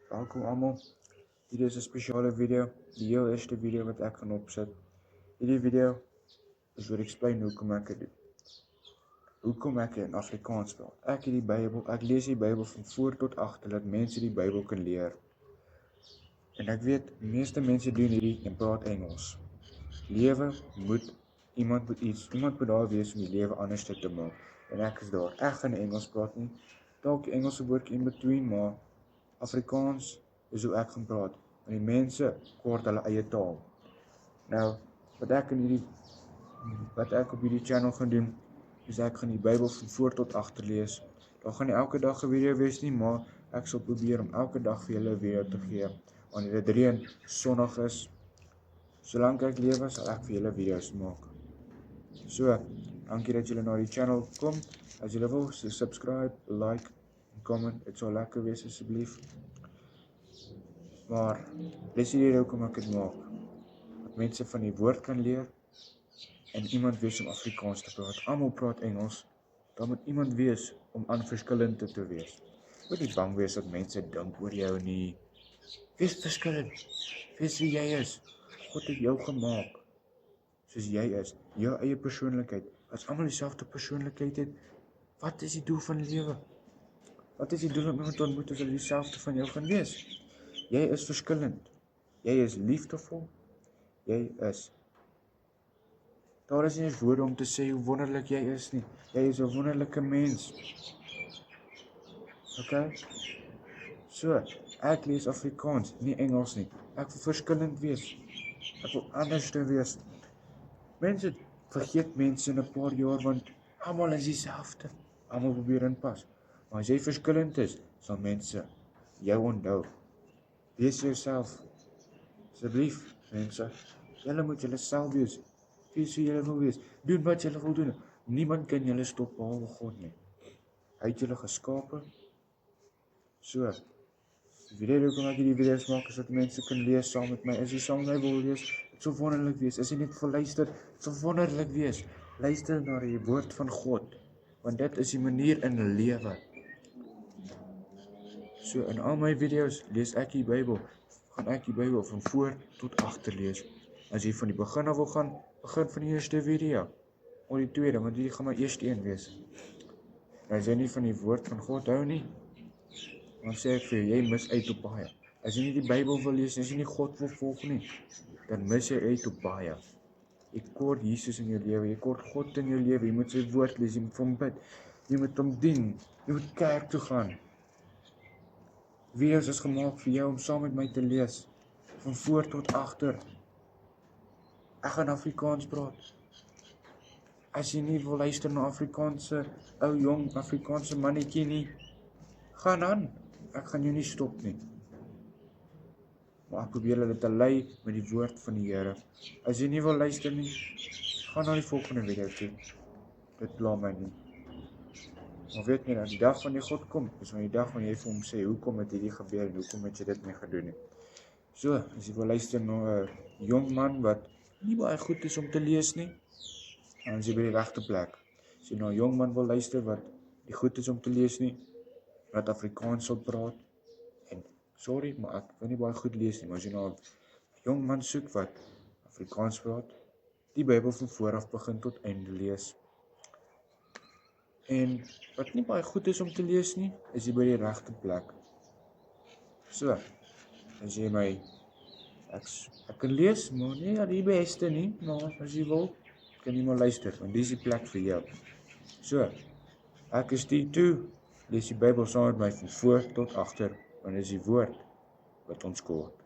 Welkom allemaal. Hierdie is 'n spesiale video, die heel eerste video wat ek gaan opsit. Hierdie video is oor explain hoekom ek dit doen. Hoekom ek in Afrikaans praat. Ek het die Bybel, ek lees die Bybel van voor tot agter dat mense die Bybel kan leer. En ek weet, die meeste mense doen hierdie en praat Engels. Iemand moet daar wees om die lewe anders te maak. En ek is daar. Ek gaan Engels praat nie. Dalk die Engelse woordjie in between, maar Afrikaans is hoe ek gaan praat. En die mense kort hulle eie taal. Nou, wat ek op hierdie channel gaan doen, is ek gaan die Bybel van voor tot agter lees. Daar gaan nie elke dag 'n video wees nie, maar ek sal probeer om elke dag vir julle 'n video te gee. Wanneer dit reën, sonnig is, solank ek lewe, sal ek vir julle video's maak. So, dankie dat julle na die channel kom. As julle wil, so subscribe, like en comment. Dit sal lekker wees asseblief. Maar dis die rede hoekom ek dit maak. Dat mense van die woord kan leer en iemand wees om Afrikaans te praat. Almal praat Engels. Daar moet iemand wees om aan verskillend te wees. Moet nie bang wees dat mense dink oor jou nie. Wees verskillend. Wees wie jy is. God het jou gemaak soos jy is. Jou eie persoonlikheid. As almal dieselfde persoonlikheid het, wat is die doel van die lewe? Wat is die doel om iemand te ontmoet as hulle dieselfde van jou gaan wees? Jy is verskillend. Jy is liefdevol. Daar is nie eens woorde om te sê hoe wonderlik jy is nie. Jy is 'n wonderlike mens. Okay? So, ek lees Afrikaans, nie Engels nie. Ek wil verskillend wees. Ek wil anders te wees. Mense vergeet mense in 'n paar jaar want almal is dieselfde. Almal probeer inpas. Maar as jy verskillend is, sal mense jou onthou. Wees jouself. Asseblief, mense. Julle moet julleself wees. Wees wie julle wil wees. Doen wat julle wil doen. Niemand kan julle stop behalwe God nie. Hy het julle geskape. So, die rede hoekom ek hierdie video's maak is dat mense kan lees saam met my. As jy saam met my wil lees, dit sal wonderlik wees. As jy net wil luister, dit sal wonderlik wees. Luister na die woord van God, want dit is die manier in lewe. So, in al my video's lees ek die Bybel. Gaan ek die Bybel van voor tot agter lees. As jy van die begin af wil gaan, begin van die eerste video. Of die tweede, want die gaan my eerste een wees. En as jy nie van die woord van God hou nie, dan sê ek vir jou, jy mis uit op baie. As jy nie die Bybel wil lees, as jy nie God wil volg nie, dan mis jy uit op baie. Jy kort Jesus in jou lewe, jy kort God in jou lewe, jy moet sy woord lees, jy moet vir hom bid, jy moet hom dien, jy moet kerk toe gaan. Video's is gemaak vir jou om saam met my te lees, van voor tot agter. Ek gaan Afrikaans praat. As jy nie wil luister na Afrikaanse, jong Afrikaanse mannetjie nie, gaan aan. Ek gaan jou nie stop nie. Maar ek probeer hulle te lei met die woord van die Here. As jy nie wil luister nie, gaan na die volgende video toe. Dit pla my nie. Maar weet nie, as die dag van die God kom, is van die dag van jy vir hom sê, hoekom het hierdie gebeur en hoekom het jy dit nie gedoen nie. So, as jy wil luister na 'n jong man wat nie baie goed is om te lees nie, dan is jy by die regte plek. As jy na 'n jong man wil luister wat nie goed is om te lees nie, wat Afrikaans sal praat, en sorry, maar ek wil nie baie goed lees nie, maar as jy na 'n jong man soek wat Afrikaans praat, die Bybel van vooraf begin tot einde lees, en wat nie baie goed is om te lees nie, is jy by die regte plek. So, as jy my, ek kan lees, maar nie die beste nie, maar as jy wil, kan jy maar luister, want dis die plek vir jou. So, ek is die toe, lees die Bybel saam met my van voor tot agter, want dit is die woord wat ons kort.